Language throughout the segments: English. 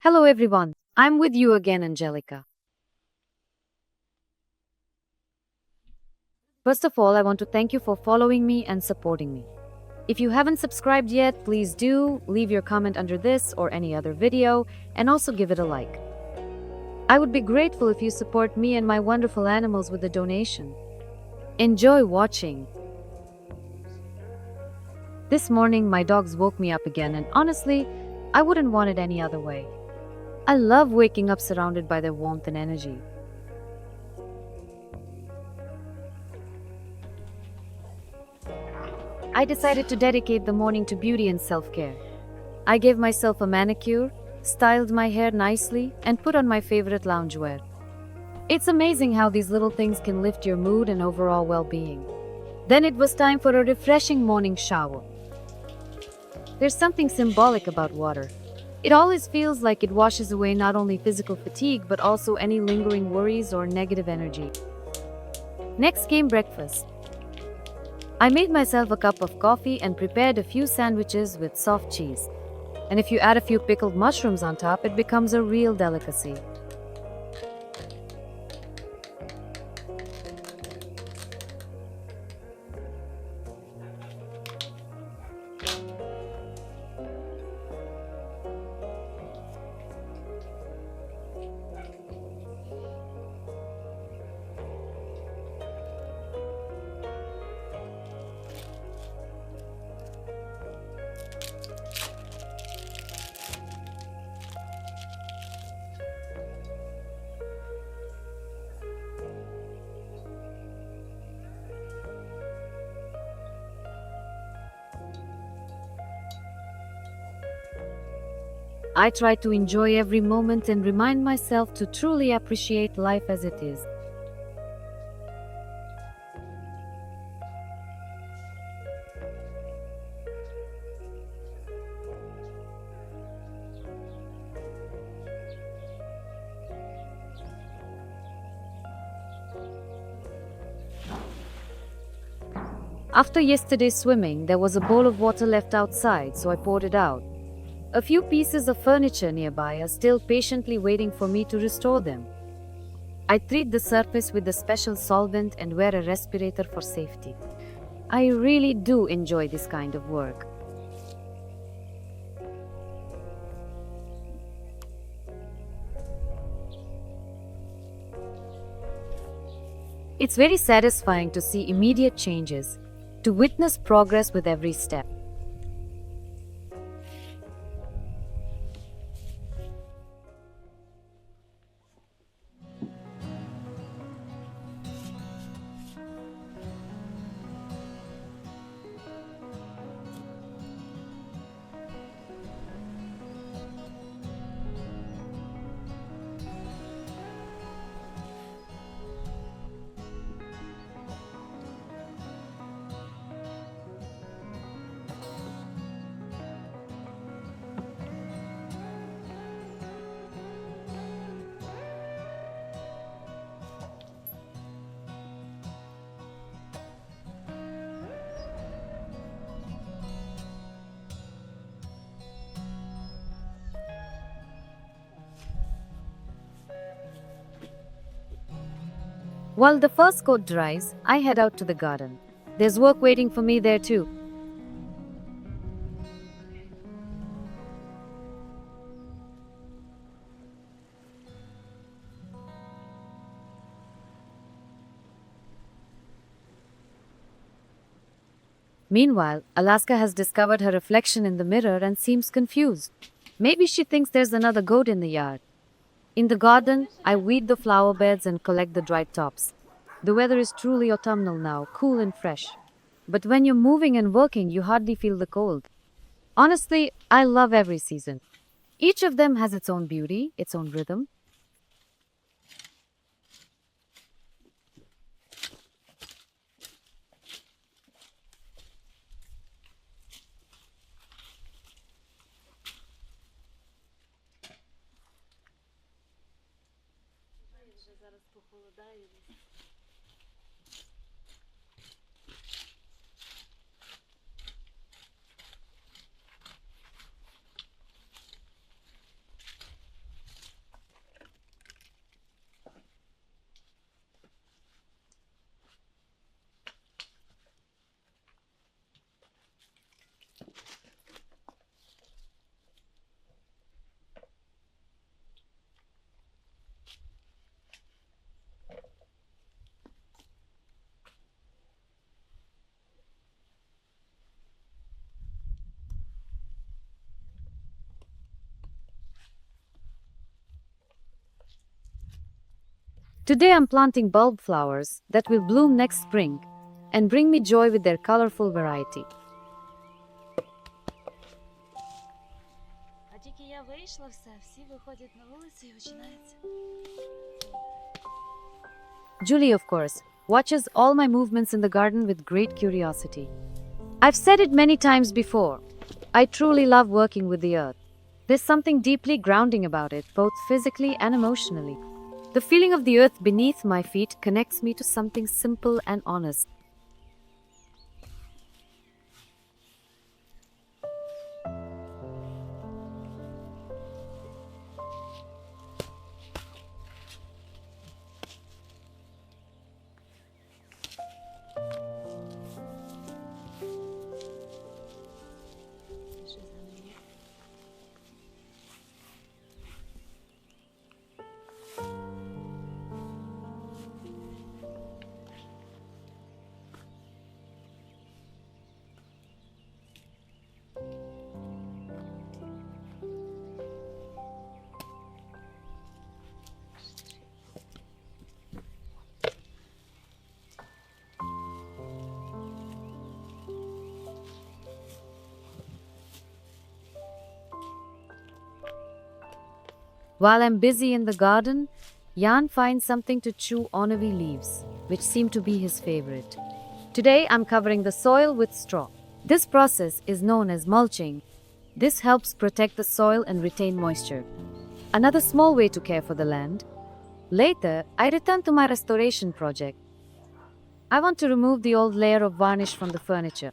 Hello everyone, I'm with you again, Anzhelika. First of all, I want to thank you for following me and supporting me. If you haven't subscribed yet, please do leave your comment under this or any other video and also give it a like. I would be grateful if you support me and my wonderful animals with a donation. Enjoy watching. This morning, my dogs woke me up again, and honestly, I wouldn't want it any other way. I love waking up surrounded by their warmth and energy. I decided to dedicate the morning to beauty and self-care. I gave myself a manicure, styled my hair nicely, and put on my favorite loungewear. It's amazing how these little things can lift your mood and overall well-being. Then it was time for a refreshing morning shower. There's something symbolic about water. It always feels like it washes away not only physical fatigue but also any lingering worries or negative energy. Next came breakfast. I made myself a cup of coffee and prepared a few sandwiches with soft cheese. And if you add a few pickled mushrooms on top, it becomes a real delicacy. I try to enjoy every moment and remind myself to truly appreciate life as it is. After yesterday's swimming, there was a bowl of water left outside, so I poured it out. A few pieces of furniture nearby are still patiently waiting for me to restore them. I treat the surface with a special solvent and wear a respirator for safety. I really do enjoy this kind of work. It's very satisfying to see immediate changes, to witness progress with every step. While the first coat dries, I head out to the garden. There's work waiting for me there too. Meanwhile, Alaska has discovered her reflection in the mirror and seems confused. Maybe she thinks there's another goat in the yard. In the garden, I weed the flower beds and collect the dried tops. The weather is truly autumnal now, cool and fresh. But when you're moving and working, you hardly feel the cold. Honestly, I love every season. Each of them has its own beauty, its own rhythm. Today I'm planting bulb flowers that will bloom next spring and bring me joy with their colorful variety. А тільки я вийшла, всі виходять на вулицю і починається. Julie, of course, watches all my movements in the garden with great curiosity. I've said it many times before. I truly love working with the earth. There's something deeply grounding about it, both physically and emotionally. The feeling of the earth beneath my feet connects me to something simple and honest. While I'm busy in the garden, Jan finds something to chew ornery leaves, which seem to be his favorite. Today I'm covering the soil with straw. This process is known as mulching. This helps protect the soil and retain moisture. Another small way to care for the land. Later, I return to my restoration project. I want to remove the old layer of varnish from the furniture.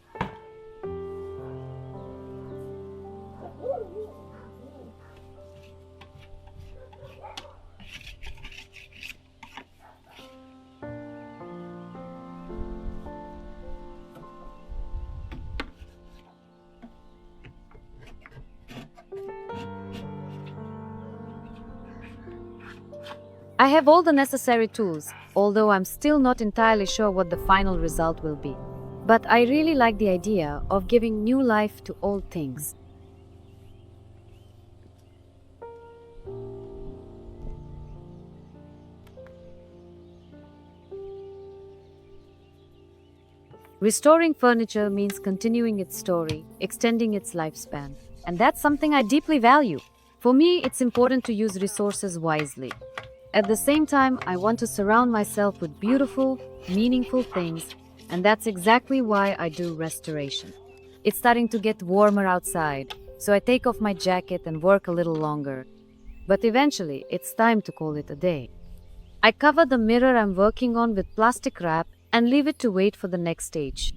I have all the necessary tools, although I'm still not entirely sure what the final result will be. But I really like the idea of giving new life to old things. Restoring furniture means continuing its story, extending its lifespan, and that's something I deeply value. For me, it's important to use resources wisely. At the same time, I want to surround myself with beautiful, meaningful things, and that's exactly why I do restoration. It's starting to get warmer outside, so I take off my jacket and work a little longer. But eventually, it's time to call it a day. I cover the mirror I'm working on with plastic wrap and leave it to wait for the next stage.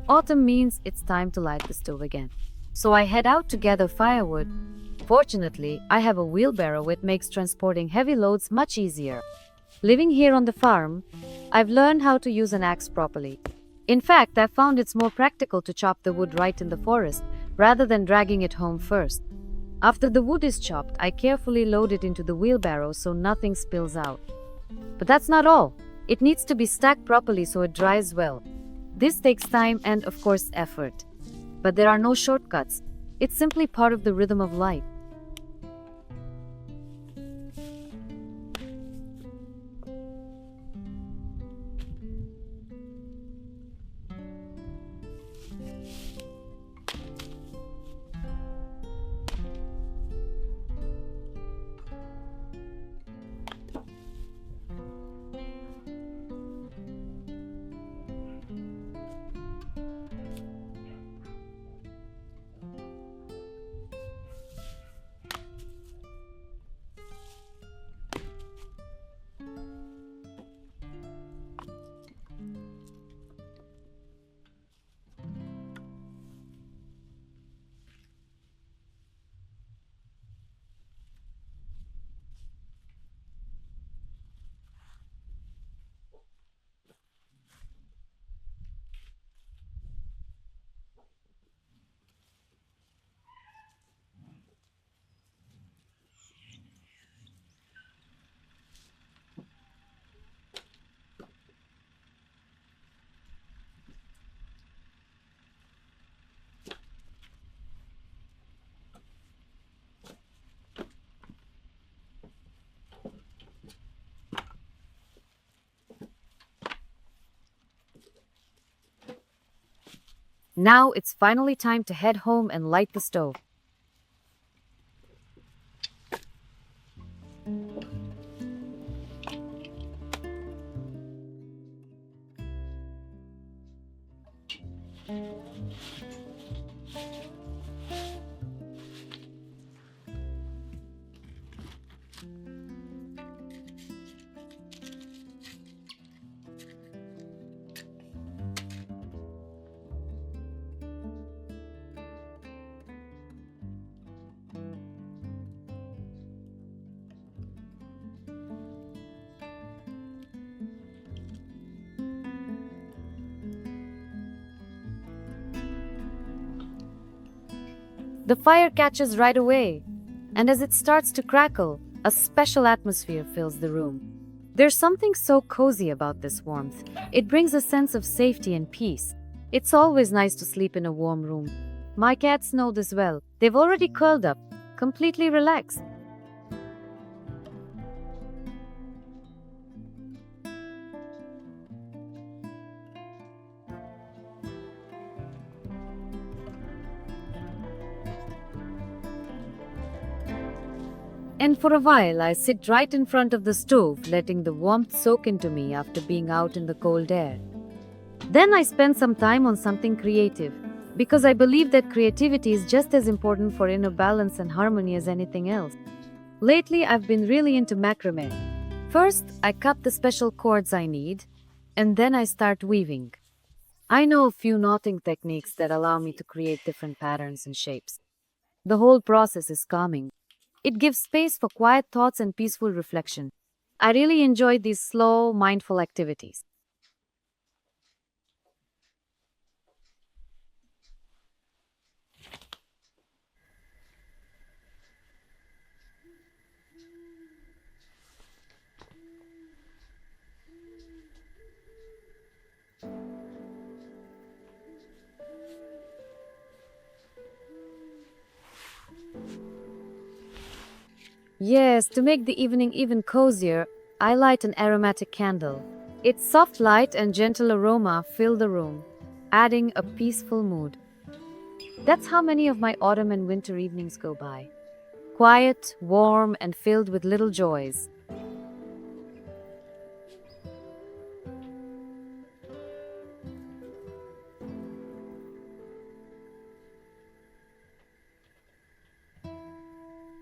Autumn means it's time to light the stove again. So I head out to gather firewood. Fortunately, I have a wheelbarrow which makes transporting heavy loads much easier. Living here on the farm, I've learned how to use an axe properly. In fact, I've found it's more practical to chop the wood right in the forest rather than dragging it home first. After the wood is chopped, I carefully load it into the wheelbarrow so nothing spills out. But that's not all. It needs to be stacked properly so it dries well. This takes time and, of course, effort. But there are no shortcuts. It's simply part of the rhythm of life. Now it's finally time to head home and light the stove. The fire catches right away, and as it starts to crackle, a special atmosphere fills the room. There's something so cozy about this warmth. It brings a sense of safety and peace. It's always nice to sleep in a warm room. My cats know this well. They've already curled up, completely relaxed. And for a while, I sit right in front of the stove, letting the warmth soak into me after being out in the cold air. Then I spend some time on something creative, because I believe that creativity is just as important for inner balance and harmony as anything else. Lately, I've been really into macramé. First, I cut the special cords I need, and then I start weaving. I know a few knotting techniques that allow me to create different patterns and shapes. The whole process is calming. It gives space for quiet thoughts and peaceful reflection. I really enjoy these slow, mindful activities. Yes, to make the evening even cozier, I light an aromatic candle. Its soft light and gentle aroma fill the room, adding a peaceful mood. That's how many of my autumn and winter evenings go by. Quiet, warm, and filled with little joys.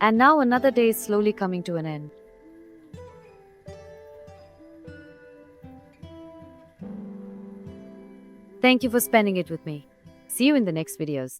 And now another day is slowly coming to an end. Thank you for spending it with me. See you in the next videos.